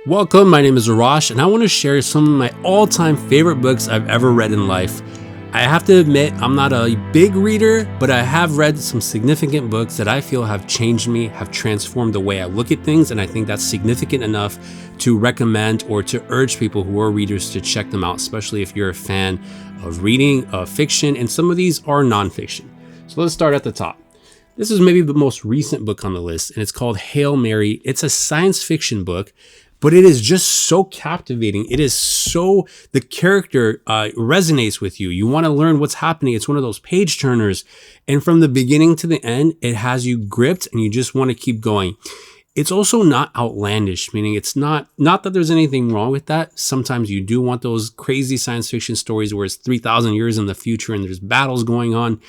Welcome, my name is Arash, and I want to share some of my all-time favorite books I've ever read in life. I have to admit, I'm not a big reader, but I have read some significant books that I feel have changed me, have transformed the way I look at things, and I think that's significant enough to recommend or to urge people who are readers to check them out, especially if you're a fan of reading, fiction, and some of these are nonfiction. So let's start at the top. This is maybe the most recent book on the list, and it's called Hail Mary. It's a science fiction book, but it is just so captivating. It is so, the character resonates with you. You want to learn what's happening. It's one of those page turners. And from the beginning to the end, it has you gripped and you just want to keep going. It's also not outlandish, meaning it's not that there's anything wrong with that. Sometimes you do want those crazy science fiction stories where it's 3,000 years in the future and there's battles going on.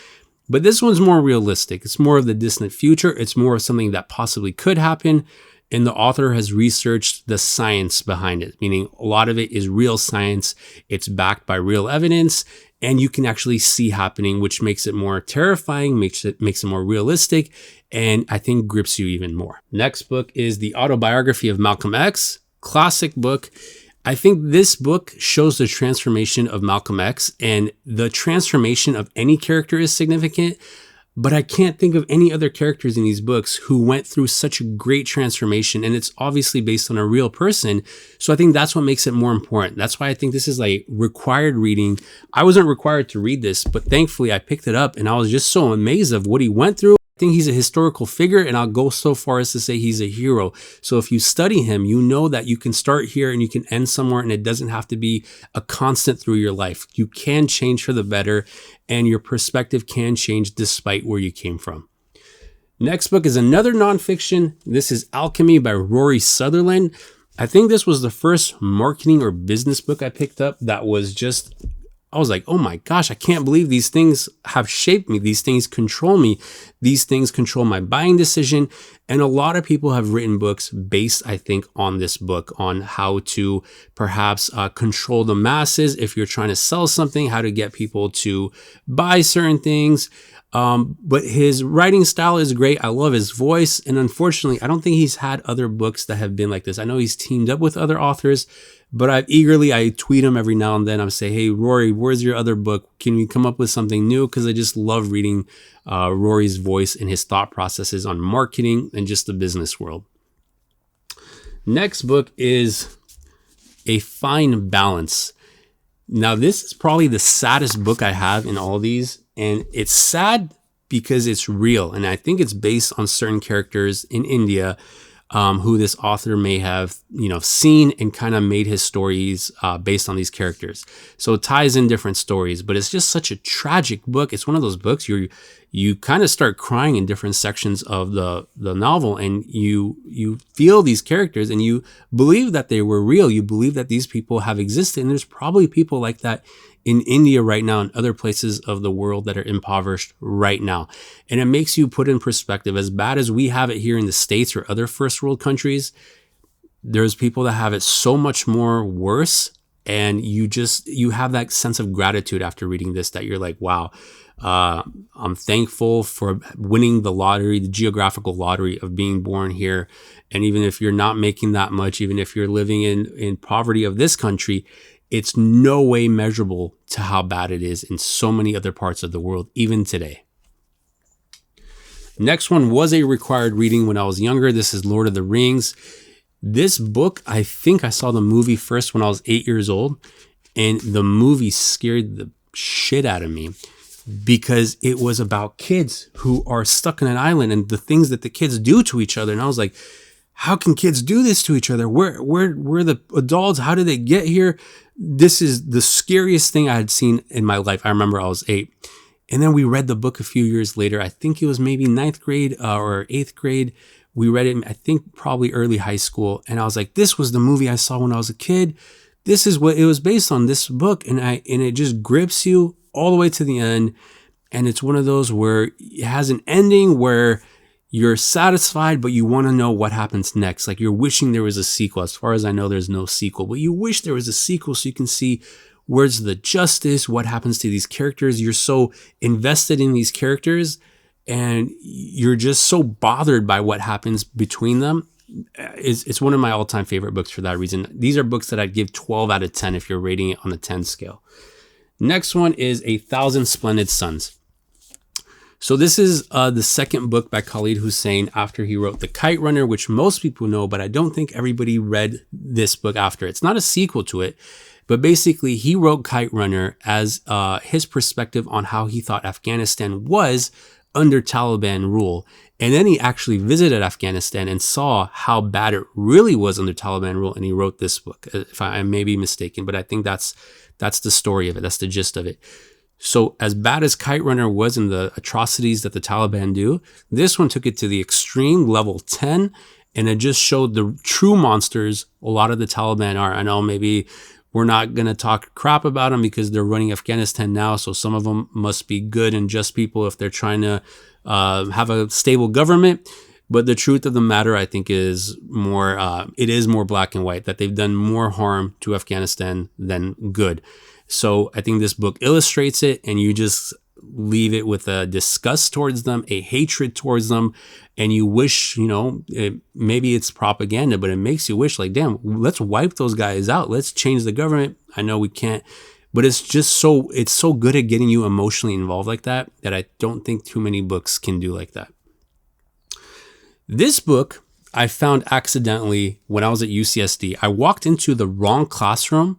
But this one's more realistic. It's more of the distant future. It's more of something that possibly could happen. And the author has researched the science behind it, meaning a lot of it is real science. It's backed by real evidence, and you can actually see happening, which makes it more terrifying, makes it more realistic, and I think grips you even more. Next book is The Autobiography of Malcolm X, classic book. I think this book shows the transformation of Malcolm X, and the transformation of any character is significant. But I can't think of any other characters in these books who went through such a great transformation. And it's obviously based on a real person. So I think that's what makes it more important. That's why I think this is like required reading. I wasn't required to read this, but thankfully I picked it up and I was just so amazed of what he went through. I think he's a historical figure, and I'll go so far as to say he's a hero. So if you study him, you know that you can start here and you can end somewhere, and it doesn't have to be a constant through your life. You can change for the better, and your perspective can change despite where you came from. Next book is another nonfiction. This is Alchemy by Rory Sutherland. I think this was the first marketing or business book I picked up that was just, I was like, oh my gosh, I can't believe these things have shaped me. These things control me. These things control my buying decision. And a lot of people have written books based, I think, on this book, on how to perhaps control the masses. If you're trying to sell something, how to get people to buy certain things. But his writing style is great. I love his voice. And unfortunately, I don't think he's had other books that have been like this. I know he's teamed up with other authors, but I tweet him every now and then. I say, hey, Rory, where's your other book? Can we come up with something new? Because I just love reading Rory's voice and his thought processes on marketing and just the business world. Next book is A Fine Balance. Now, this is probably the saddest book I have in all these. And it's sad because it's real. And I think it's based on certain characters in India who this author may have, seen and kind of made his stories based on these characters. So it ties in different stories, but it's just such a tragic book. It's one of those books you kind of start crying in different sections of the novel, and you feel these characters and you believe that they were real. You believe that these people have existed, and there's probably people like that in India right now and other places of the world that are impoverished right now. And it makes you put in perspective, as bad as we have it here in the States or other first world countries, there's people that have it so much more worse. And you have that sense of gratitude after reading this, that you're like, wow, I'm thankful for winning the lottery, the geographical lottery of being born here. And even if you're not making that much, even if you're living in poverty of this country, it's no way measurable to how bad it is in so many other parts of the world, even today. Next one was a required reading when I was younger. This is Lord of the Rings. This book, I think I saw the movie first when I was 8 years old, and the movie scared the shit out of me because it was about kids who are stuck on an island and the things that the kids do to each other. And I was like, how can kids do this to each other? Where the adults? How did they get here? This is the scariest thing I had seen in my life. I remember I was 8. And then we read the book a few years later. I think it was maybe 9th grade or 8th grade. We read it, I think probably early high school. And I was like, this was the movie I saw when I was a kid. This is what it was based on, this book. And it just grips you all the way to the end. And it's one of those where it has an ending where you're satisfied, but you want to know what happens next. Like you're wishing there was a sequel. As far as I know, there's no sequel, but you wish there was a sequel so you can see where's the justice, what happens to these characters. You're so invested in these characters and you're just so bothered by what happens between them. it's one of my all-time favorite books for that reason. These are books that I'd give 12 out of 10 if you're rating it on a 10 scale. Next one is A Thousand Splendid Suns. So this is the second book by Khaled Hossein after he wrote The Kite Runner, which most people know, but I don't think everybody read this book after. It's not a sequel to it, but basically he wrote Kite Runner as his perspective on how he thought Afghanistan was under Taliban rule. And then he actually visited Afghanistan and saw how bad it really was under Taliban rule. And he wrote this book, if I may be mistaken, but I think that's the story of it. That's the gist of it. So as bad as Kite Runner was in the atrocities that the Taliban do, this one took it to the extreme, level 10, and it just showed the true monsters a lot of the Taliban are. I know maybe we're not going to talk crap about them because they're running Afghanistan now, so some of them must be good and just people if they're trying to have a stable government. But the truth of the matter, I think, is more, it is more black and white, that they've done more harm to Afghanistan than good. So I think this book illustrates it, and you just leave it with a disgust towards them, a hatred towards them, and you wish, maybe it's propaganda, but it makes you wish, like, damn, let's wipe those guys out. Let's change the government. I know we can't, but it's so good at getting you emotionally involved like that I don't think too many books can do like that. This book I found accidentally when I was at UCSD. I walked into the wrong classroom,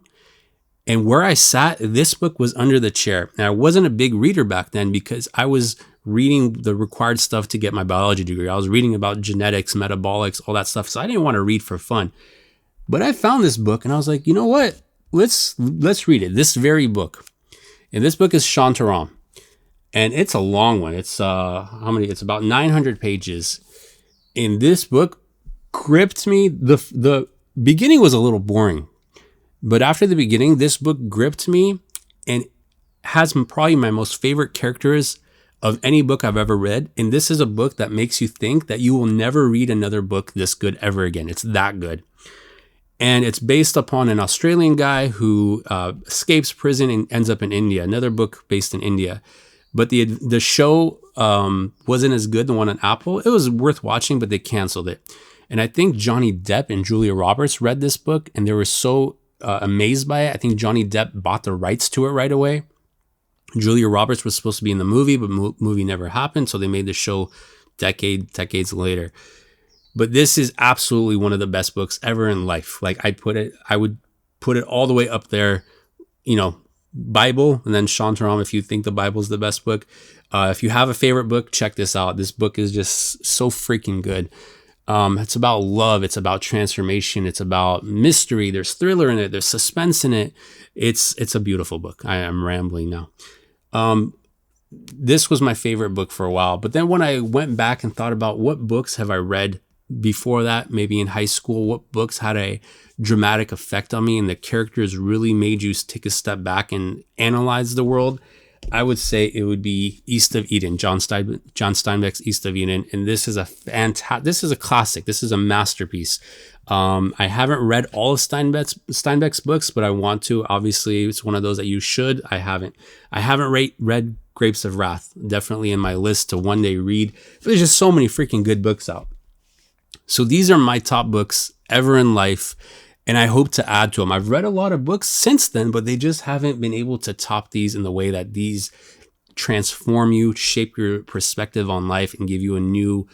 and where I sat, this book was under the chair. And I wasn't a big reader back then because I was reading the required stuff to get my biology degree. I was reading about genetics, metabolics, all that stuff. So I didn't want to read for fun. But I found this book and I was like, you know what? Let's read it. This very book. And this book is Shantaram. And it's a long one. It's It's about 900 pages. And this book gripped me. The beginning was a little boring. But after the beginning, this book gripped me and has probably my most favorite characters of any book I've ever read. And this is a book that makes you think that you will never read another book this good ever again. It's that good. And it's based upon an Australian guy who escapes prison and ends up in India. Another book based in India. But the show wasn't as good, the one on Apple. It was worth watching, but they canceled it. And I think Johnny Depp and Julia Roberts read this book and they were so amazed by it. I think Johnny Depp bought the rights to it right away. Julia Roberts was supposed to be in the movie, but movie never happened, so they made the show decades later. But this is absolutely one of the best books ever in life. Like I would put it all the way up there, Bible and then Shantaram if you think the Bible is the best book. If you have a favorite book, check this out. This book is just so freaking good. It's about love. It's about transformation. It's about mystery. There's thriller in it. There's suspense in it. It's a beautiful book. I am rambling now. This was my favorite book for a while. But then when I went back and thought about what books have I read before that, maybe in high school, what books had a dramatic effect on me and the characters really made you take a step back and analyze the world, I would say it would be East of Eden, John Steinbeck's East of Eden. And this is a classic. This is a masterpiece. I haven't read all of Steinbeck's books, but I want to. Obviously, it's one of those that you should. I haven't read Grapes of Wrath. Definitely in my list to one day read. But there's just so many freaking good books out. So these are my top books ever in life. And I hope to add to them. I've read a lot of books since then, but they just haven't been able to top these in the way that these transform you, shape your perspective on life, and give you a new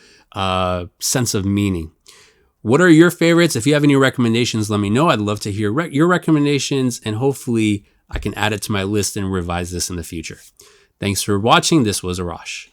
sense of meaning. What are your favorites? If you have any recommendations, let me know. I'd love to hear your recommendations, and hopefully I can add it to my list and revise this in the future. Thanks for watching. This was Arash.